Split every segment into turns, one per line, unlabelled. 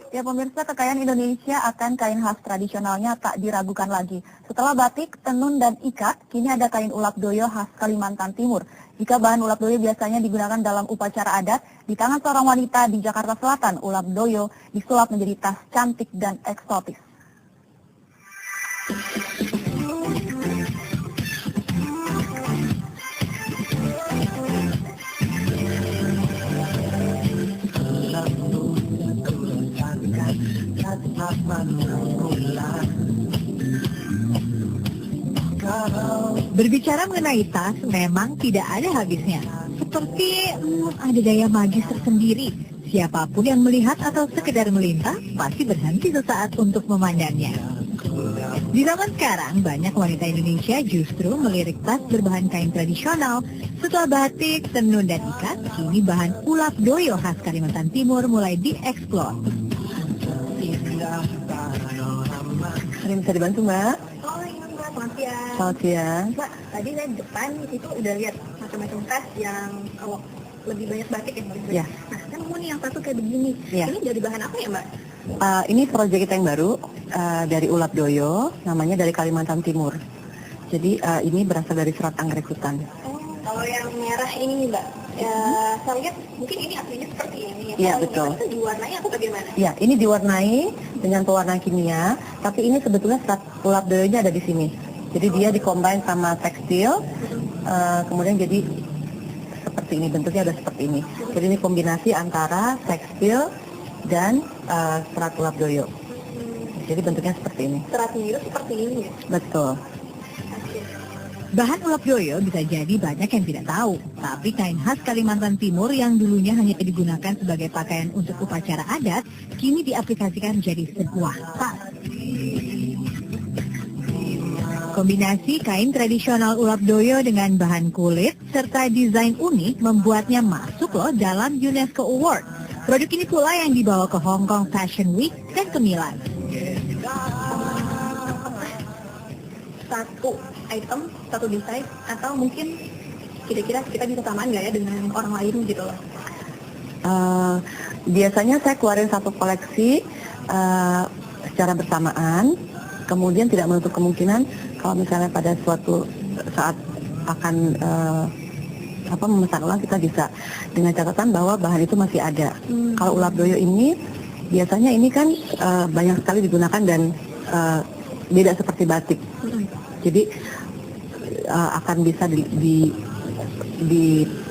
Ya pemirsa, kekayaan Indonesia akan kain khas tradisionalnya tak diragukan lagi. Setelah batik, tenun, dan ikat, kini ada kain ulap doyo khas Kalimantan Timur. Jika bahan ulap doyo biasanya digunakan dalam upacara adat, di tangan seorang wanita di Jakarta Selatan, ulap doyo disulap menjadi tas cantik dan eksotis.
Berbicara mengenai tas, memang tidak ada habisnya. Seperti ada daya magis tersendiri. Siapapun yang melihat atau sekedar melintas, pasti berhenti sesaat untuk memandangnya. Di zaman sekarang, banyak wanita Indonesia justru melirik tas berbahan kain tradisional. Setelah batik, tenun, dan ikat, kini bahan ulap doyo khas Kalimantan Timur mulai dieksplor.
Ada yang bisa dibantu, Mbak?
Oh iya Mbak, selamat siang.
Selamat siang.
Mbak, tadi saya di depan itu udah lihat macam-macam tas yang lebih banyak batik ya Mbak.
Ya.
Nah, saya mau nih yang satu kayak begini.
Ya.
Ini dari bahan apa ya Mbak?
Ini proyek kita yang baru dari ulap doyo, namanya dari Kalimantan Timur. Jadi ini berasal dari serat anggrek hutan.
Oh, kalau yang merah ini nih Mbak, saya lihat mungkin ini aslinya seperti ini.
Iya, betul.
Itu diwarnai atau bagaimana?
Ya, ini diwarnai dengan pewarna kimia, tapi ini sebetulnya serat ulap doyonya ada di sini. Jadi dia dikombin sama tekstil, kemudian jadi seperti ini, bentuknya ada seperti ini. Jadi ini kombinasi antara tekstil dan serat ulap doyo. Jadi bentuknya seperti ini.
Seratnya itu seperti ini ya?
Betul.
Bahan ulap doyo bisa jadi banyak yang tidak tahu, tapi kain khas Kalimantan Timur yang dulunya hanya digunakan sebagai pakaian untuk upacara adat, kini diaplikasikan menjadi sebuah tas. Kombinasi kain tradisional ulap doyo dengan bahan kulit serta desain unik membuatnya masuk loh dalam UNESCO Award. Produk ini pula yang dibawa ke Hong Kong Fashion Week dan ke Milan. Satu item, satu desain, atau mungkin kira-kira kita bisa samaan nggak ya dengan orang lain gitu loh?
Biasanya saya keluarin satu koleksi secara bersamaan, kemudian tidak menutup kemungkinan kalau misalnya pada suatu saat akan memesan ulang, kita bisa dengan catatan bahwa bahan itu masih ada. Kalau ulap doyo ini biasanya ini kan banyak sekali digunakan dan beda seperti batik. Jadi akan bisa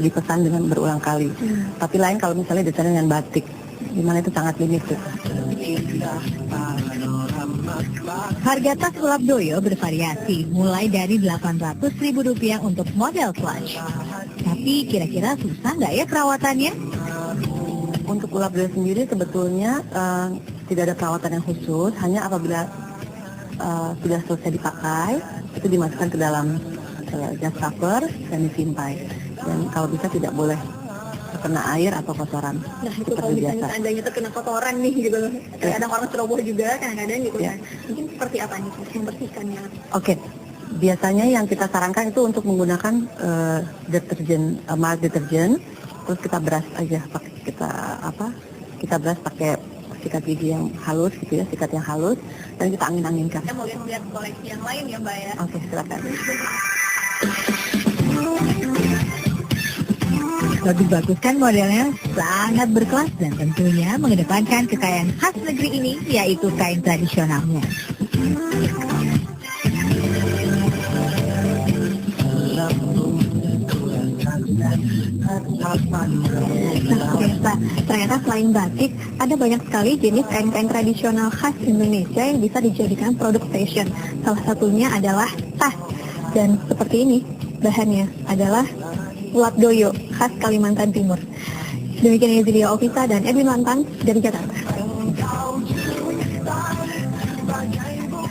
dipesan dengan berulang kali. Tapi lain kalau misalnya desainnya dengan batik, dimana itu sangat limited.
Harga tas ulap doyo bervariasi, mulai dari Rp800.000 untuk model clutch. Tapi kira-kira susah nggak ya perawatannya?
Untuk ulap doyo sendiri sebetulnya tidak ada perawatan yang khusus, hanya apabila sudah selesai dipakai, itu dimasukkan ke dalam jas cover dan disimpan. Dan kalau bisa tidak boleh terkena air atau kotoran.
Nah itu kalau misalnya seandainya terkena kotoran nih gitu, kadang orang ceroboh juga kadang-kadang gitu kan. Mungkin seperti apa nih membersihkannya?
Oke. Biasanya yang kita sarankan itu untuk menggunakan deterjen, mild deterjen, terus kita brush aja, kita brush pakai sikat gigi yang halus gitu ya, sikat yang halus, dan kita angin-anginkan.
Kita mau lihat koleksi yang lain ya Mbak ya?
Oke, silakan.
Bagus-bagus kan modelnya, sangat berkelas dan tentunya mengedepankan kekayaan khas negeri ini, yaitu kain tradisionalnya. Ternyata selain batik, ada banyak sekali jenis kain-kain tradisional khas Indonesia yang bisa dijadikan produk fashion. Salah satunya adalah tas. Dan seperti ini, bahannya adalah ulap doyo khas Kalimantan Timur. Demikian Yzilia Ofisa dan Edwin Lantang dari Jakarta.